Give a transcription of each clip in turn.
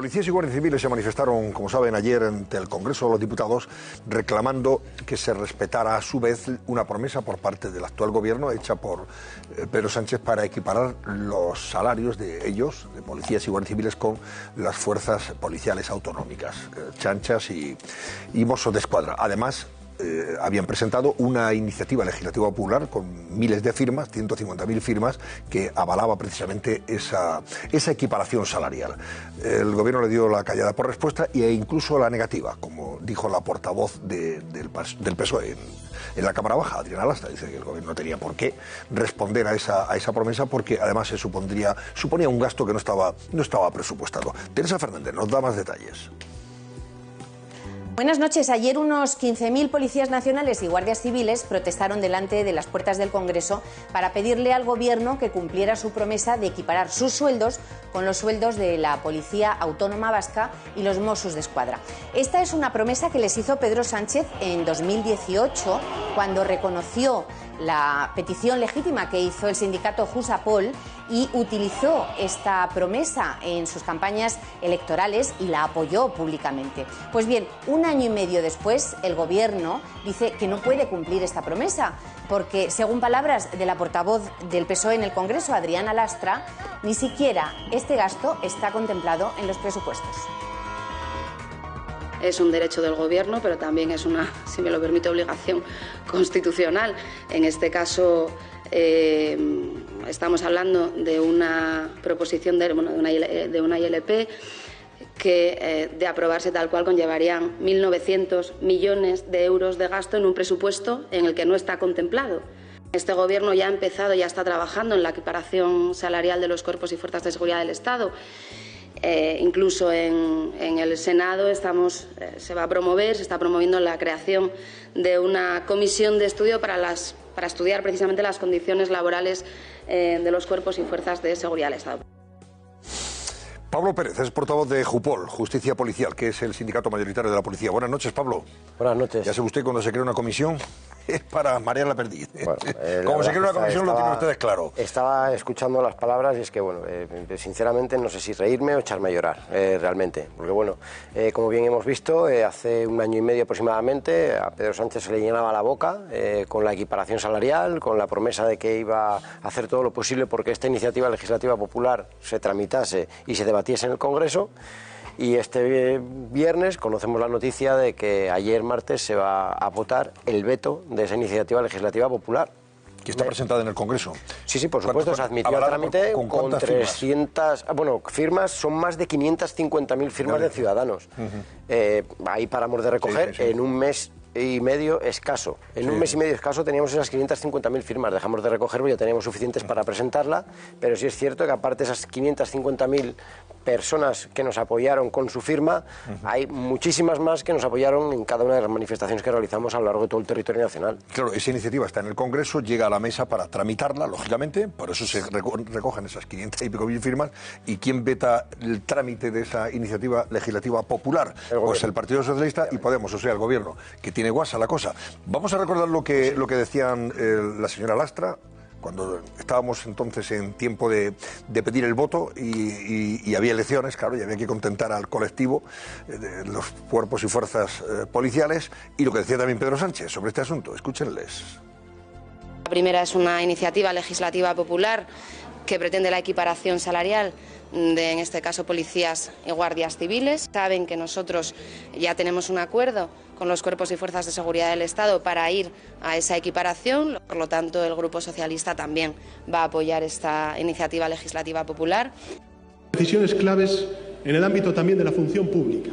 Policías y guardias civiles se manifestaron, como saben, ayer ante el Congreso de los Diputados reclamando que se respetara a su vez una promesa por parte del actual gobierno hecha por Pedro Sánchez para equiparar los salarios de ellos, de policías y guardias civiles, con las fuerzas policiales autonómicas, chanchas y Mossos d'Esquadra. Además, habían presentado una iniciativa legislativa popular con miles de firmas, 150.000 firmas, que avalaba precisamente esa equiparación salarial. El gobierno le dio la callada por respuesta e incluso la negativa, como dijo la portavoz del PSOE en la Cámara Baja, Adriana Lastra. Dice que el gobierno no tenía por qué responder a esa promesa porque además suponía un gasto que no estaba presupuestado. Teresa Fernández nos da más detalles. Buenas noches. Ayer unos 15.000 policías nacionales y guardias civiles protestaron delante de las puertas del Congreso para pedirle al Gobierno que cumpliera su promesa de equiparar sus sueldos con los sueldos de la Policía Autónoma Vasca y los Mossos d'Esquadra. Esta es una promesa que les hizo Pedro Sánchez en 2018, cuando reconoció la petición legítima que hizo el sindicato Jusapol y utilizó esta promesa en sus campañas electorales y la apoyó públicamente. Pues bien, un año y medio después, el Gobierno dice que no puede cumplir esta promesa porque, según palabras de la portavoz del PSOE en el Congreso, Adriana Lastra, ni siquiera este gasto está contemplado en los presupuestos. Es un derecho del Gobierno, pero también es una, si me lo permite, obligación constitucional. En este caso, estamos hablando de una proposición de una ILP que, de aprobarse tal cual, conllevarían 1.900 millones de euros de gasto en un presupuesto en el que no está contemplado. Este Gobierno ya ha empezado, ya está trabajando en la equiparación salarial de los cuerpos y fuerzas de seguridad del Estado. Incluso en el Senado se va a promover, se está promoviendo la creación de una comisión de estudio para estudiar precisamente las condiciones laborales de los cuerpos y fuerzas de seguridad del Estado. Pablo Pérez es portavoz de Jupol, Justicia Policial, que es el sindicato mayoritario de la policía. Buenas noches, Pablo. Buenas noches. Ya sabe usted, cuando se crea una comisión es para marear la perdiz. Bueno, como se crea una comisión lo tienen ustedes claro. Estaba escuchando las palabras y es que, bueno, sinceramente no sé si reírme o echarme a llorar, realmente. Porque, bueno, como bien hemos visto, hace un año y medio aproximadamente a Pedro Sánchez se le llenaba la boca con la equiparación salarial, con la promesa de que iba a hacer todo lo posible porque esta iniciativa legislativa popular se tramitase y se debatiese en el Congreso. Y este viernes conocemos la noticia de que ayer martes se va a votar el veto de esa iniciativa legislativa popular. Que está presentada en el Congreso. Sí, por supuesto, se admitió a trámite con 300... Bueno, firmas, son más de 550.000 firmas de ciudadanos. Ahí paramos de recoger en un mes y medio escaso. En un mes y medio escaso teníamos esas 550.000 firmas, dejamos de recoger porque ya teníamos suficientes para presentarla, pero sí es cierto que aparte de esas 550.000 personas que nos apoyaron con su firma, hay muchísimas más que nos apoyaron en cada una de las manifestaciones que realizamos a lo largo de todo el territorio nacional. Claro, esa iniciativa está en el Congreso, llega a la mesa para tramitarla, lógicamente, por eso se recogen esas 500 y pico mil firmas. ¿Y quién veta el trámite de esa iniciativa legislativa popular? Pues el Partido Socialista y Podemos, o sea, el Gobierno, que tiene guasa la cosa. Vamos a recordar lo que decían la señora Lastra cuando estábamos entonces en tiempo de pedir el voto y había elecciones, claro, y había que contentar al colectivo de los cuerpos y fuerzas policiales, y lo que decía también Pedro Sánchez sobre este asunto. Escúchenles. La primera es una iniciativa legislativa popular que pretende la equiparación salarial de, en este caso, policías y guardias civiles. Saben que nosotros ya tenemos un acuerdo con los cuerpos y fuerzas de seguridad del Estado para ir a esa equiparación. Por lo tanto, el Grupo Socialista también va a apoyar esta iniciativa legislativa popular. Decisiones claves en el ámbito también de la función pública,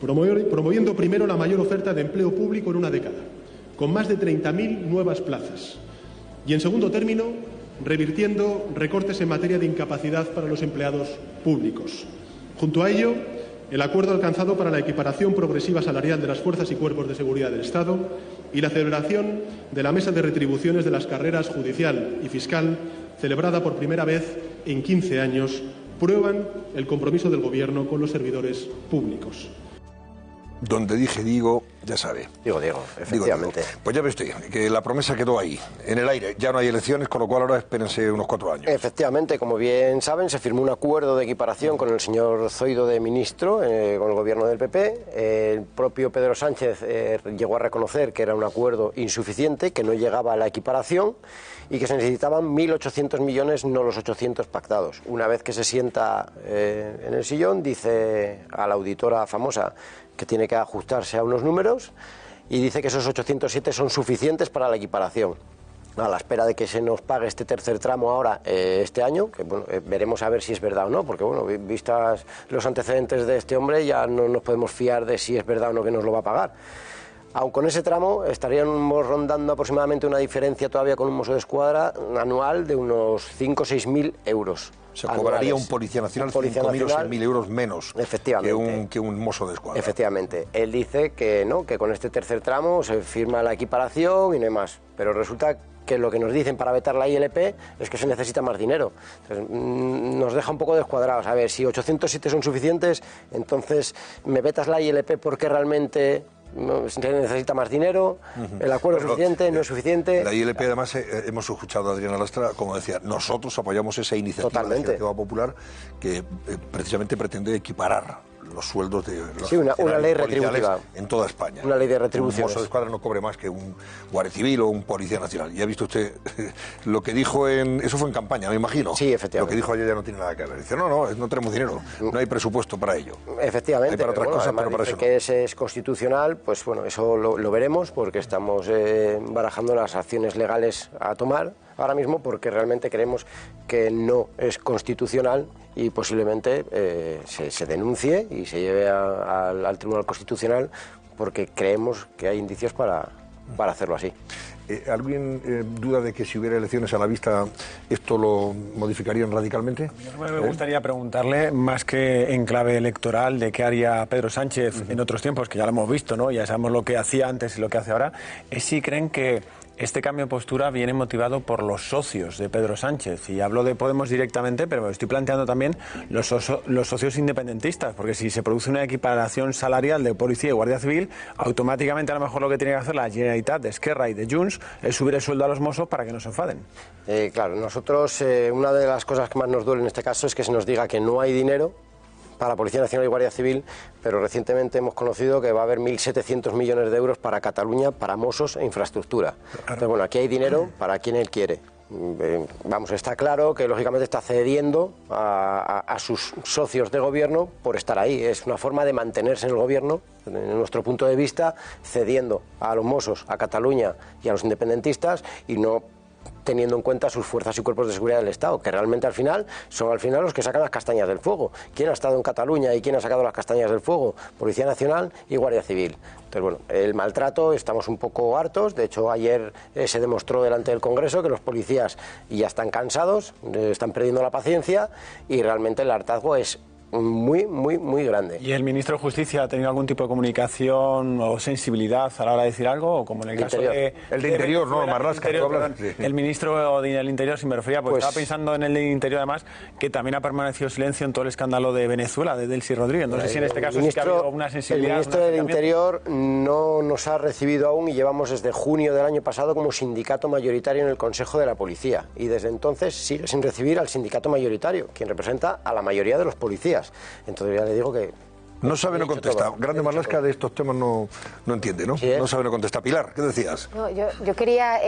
promoviendo primero la mayor oferta de empleo público en una década, con más de 30.000 nuevas plazas. Y, en segundo término, revirtiendo recortes en materia de incapacidad para los empleados públicos. Junto a ello, el acuerdo alcanzado para la equiparación progresiva salarial de las fuerzas y cuerpos de seguridad del Estado y la celebración de la mesa de retribuciones de las carreras judicial y fiscal, celebrada por primera vez en 15 años, prueban el compromiso del Gobierno con los servidores públicos. Donde dije digo, ya sabe. Digo, efectivamente. Digo. Pues ya ve usted, que la promesa quedó ahí, en el aire. Ya no hay elecciones, con lo cual ahora espérense unos 4 años. Efectivamente, como bien saben, se firmó un acuerdo de equiparación con el señor Zoido de ministro, con el gobierno del PP. El propio Pedro Sánchez llegó a reconocer que era un acuerdo insuficiente, que no llegaba a la equiparación y que se necesitaban 1.800 millones, no los 800 pactados. Una vez que se sienta en el sillón, dice a la auditora famosa que tiene que ajustarse a unos números y dice que esos 807 son suficientes para la equiparación. A la espera de que se nos pague este tercer tramo ahora, este año, que bueno, veremos a ver si es verdad o no, porque bueno, vistas los antecedentes de este hombre, ya no nos podemos fiar de si es verdad o no que nos lo va a pagar. Aun con ese tramo estaríamos rondando aproximadamente una diferencia todavía con un Mosso d'Esquadra anual de unos 5 o 6 mil euros. Se cobraría un Policía Nacional 5.000 o 6.000 euros menos que un Mosso d'Esquadra. Efectivamente. Él dice que no, que con este tercer tramo se firma la equiparación y no hay más. Pero resulta que lo que nos dicen para vetar la ILP es que se necesita más dinero. Entonces, nos deja un poco descuadrados. A ver, si 807 son suficientes, entonces me vetas la ILP porque realmente se necesita más dinero, el acuerdo es suficiente, no es suficiente. La ILP, además, hemos escuchado a Adriana Lastra, como decía, nosotros apoyamos esa iniciativa de la Iniciativa Popular que precisamente pretende equiparar los sueldos de los una ley retributiva en toda España. Una ley de retribución. Un Mosso d'Esquadra no cobre más que un guardia civil o un policía nacional. Y ha visto usted lo que dijo eso fue en campaña, me imagino. Sí, efectivamente. Lo que dijo ayer ya no tiene nada que ver. Dice, no tenemos dinero, no hay presupuesto para ello. Efectivamente. Hay para otras cosas, pero para eso no. Que ese es constitucional, pues bueno, eso lo veremos porque estamos barajando las acciones legales a tomar ahora mismo porque realmente creemos que no es constitucional y posiblemente se denuncie y se lleve al Tribunal Constitucional porque creemos que hay indicios para hacerlo así. ¿Alguien duda de que si hubiera elecciones a la vista esto lo modificarían radicalmente? Me gustaría preguntarle, más que en clave electoral, de qué haría Pedro Sánchez en otros tiempos, que ya lo hemos visto, ¿no? Ya sabemos lo que hacía antes y lo que hace ahora, es si creen que este cambio de postura viene motivado por los socios de Pedro Sánchez. Y hablo de Podemos directamente, pero me estoy planteando también los socios independentistas, porque si se produce una equiparación salarial de policía y guardia civil, automáticamente a lo mejor lo que tiene que hacer la Generalitat de Esquerra y de Junts es subir el sueldo a los Mossos para que no se enfaden. Claro, nosotros una de las cosas que más nos duele en este caso es que se nos diga que no hay dinero para Policía Nacional y Guardia Civil, pero recientemente hemos conocido que va a haber 1.700 millones de euros para Cataluña, para Mossos e infraestructura. Entonces, bueno, aquí hay dinero para quien él quiere. Vamos, está claro que lógicamente está cediendo a sus socios de gobierno por estar ahí. Es una forma de mantenerse en el gobierno, en nuestro punto de vista, cediendo a los Mossos, a Cataluña y a los independentistas y no teniendo en cuenta sus fuerzas y cuerpos de seguridad del Estado, que realmente al final son los que sacan las castañas del fuego. ¿Quién ha estado en Cataluña y quién ha sacado las castañas del fuego? Policía Nacional y Guardia Civil. Entonces, bueno, el maltrato, estamos un poco hartos. De hecho, ayer se demostró delante del Congreso que los policías ya están cansados, están perdiendo la paciencia y realmente el hartazgo es muy grande. ¿Y el ministro de Justicia ha tenido algún tipo de comunicación o sensibilidad a la hora de decir algo? O como en el caso de... El de Interior, ¿no? Marlaska. El ministro del Interior, si me refería, pues estaba pensando en el de Interior además, que también ha permanecido silencio en todo el escándalo de Venezuela, de Delcy Rodríguez. No sé si en este caso sí que ha habido una sensibilidad. El ministro del Interior no nos ha recibido aún y llevamos desde junio del año pasado como sindicato mayoritario en el Consejo de la Policía. Y desde entonces sigue sin recibir al sindicato mayoritario, quien representa a la mayoría de los policías. Entonces ya le digo que... No sabe, no contesta. Grande Marlaska de estos temas no entiende, ¿no? Sí, no sabe, no contesta. Pilar, ¿qué decías? No, yo quería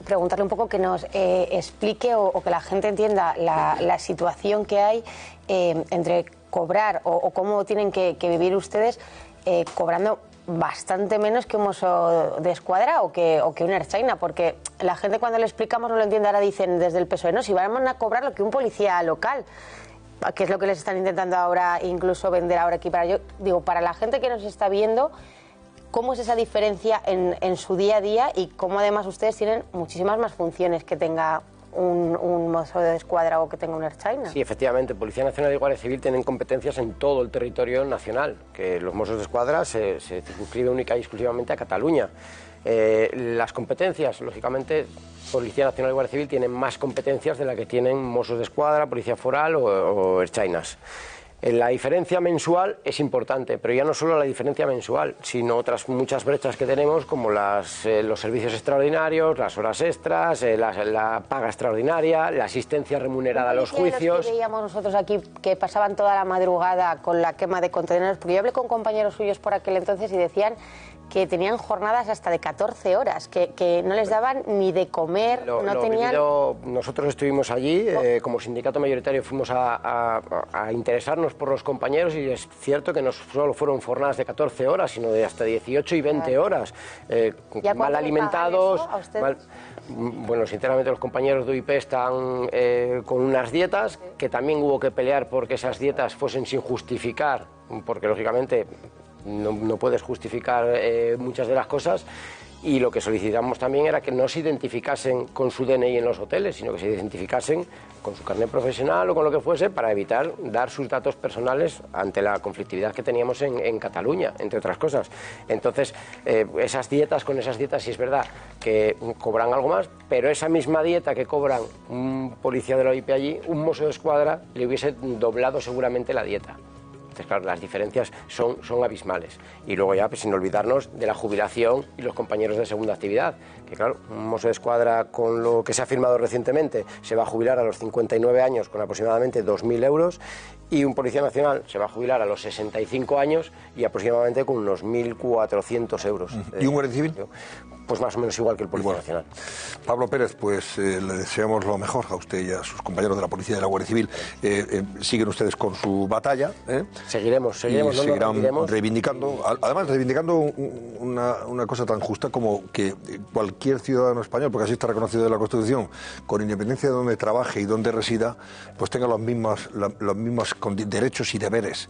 preguntarle un poco que nos explique o que la gente entienda la situación que hay entre cobrar o cómo tienen que vivir ustedes cobrando bastante menos que un Mosso d'Esquadra o que un Ertzaina, porque la gente cuando le explicamos no lo entiende. Ahora dicen desde el PSOE, no, si van a cobrar lo que un policía local, que es lo que les están intentando ahora incluso vender ahora aquí. Yo digo, para la gente que nos está viendo, ¿cómo es esa diferencia en su día a día y cómo además ustedes tienen muchísimas más funciones que tenga un Mosso d'Esquadra o que tenga un Ertzaina? Sí, efectivamente, Policía Nacional y Guardia Civil tienen competencias en todo el territorio nacional, que los Mossos d'Esquadra se circunscribe única y exclusivamente a Cataluña. Las competencias, lógicamente, Policía Nacional y Guardia Civil tienen más competencias de las que tienen Mossos d'Esquadra, Policía Foral o Ertzainas. La diferencia mensual es importante, pero ya no solo la diferencia mensual, sino otras muchas brechas que tenemos, como los servicios extraordinarios, las horas extras, la paga extraordinaria, la asistencia remunerada a los juicios. Los que veíamos nosotros aquí que pasaban toda la madrugada con la quema de contenedores, porque yo hablé con compañeros suyos por aquel entonces y decían que tenían jornadas hasta de 14 horas, que no les daban ni de comer, Nosotros estuvimos allí, como sindicato mayoritario fuimos a interesarnos por los compañeros y es cierto que no solo fueron jornadas de 14 horas, sino de hasta 18 y 20 horas, mal alimentados. Bueno, sinceramente los compañeros de UIP están con unas dietas que también hubo que pelear porque esas dietas fuesen sin justificar, porque lógicamente no puedes justificar muchas de las cosas, y lo que solicitamos también era que no se identificasen con su DNI en los hoteles, sino que se identificasen con su carnet profesional o con lo que fuese, para evitar dar sus datos personales ante la conflictividad que teníamos en Cataluña, entre otras cosas. Entonces, con esas dietas sí es verdad que cobran algo más, pero esa misma dieta que cobran un policía de la OIP allí, un mozo de escuadra le hubiese doblado seguramente la dieta. Entonces, claro, las diferencias son abismales. Y luego ya, pues, sin olvidarnos de la jubilación y los compañeros de segunda actividad, que claro, un mozo de escuadra, con lo que se ha firmado recientemente, se va a jubilar a los 59 años con aproximadamente 2.000 euros, y un policía nacional se va a jubilar a los 65 años y aproximadamente con unos 1.400 euros. ¿Y un guardia civil? Pues más o menos igual que el policía nacional. Pablo Pérez, pues le deseamos lo mejor a usted y a sus compañeros de la Policía y de la Guardia Civil. Siguen ustedes con su batalla. Seguiremos, y seguirán reivindicando, además reivindicando una cosa tan justa como que cualquier ciudadano español, porque así está reconocido en la Constitución, con independencia de donde trabaje y donde resida, pues tenga los mismos derechos y deberes,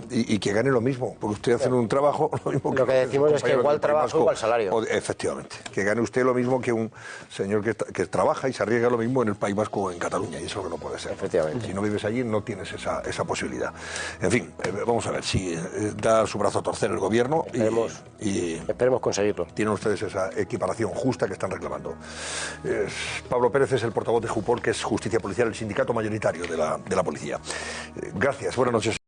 y que gane lo mismo, porque usted hace un trabajo lo mismo que... Lo que decimos es que igual trabajo, igual salario. Efectivamente, que gane usted lo mismo que un señor que trabaja y se arriesga lo mismo en el País Vasco o en Cataluña, y eso es lo que no puede ser. Efectivamente. Si no vives allí no tienes esa posibilidad. En fin, vamos a ver si da su brazo a torcer el gobierno y esperemos conseguirlo. Tienen ustedes esa equiparación justa que están reclamando. Pablo Pérez es el portavoz de JUPOL, que es Justicia Policial, el sindicato mayoritario de la policía. Gracias, buenas noches.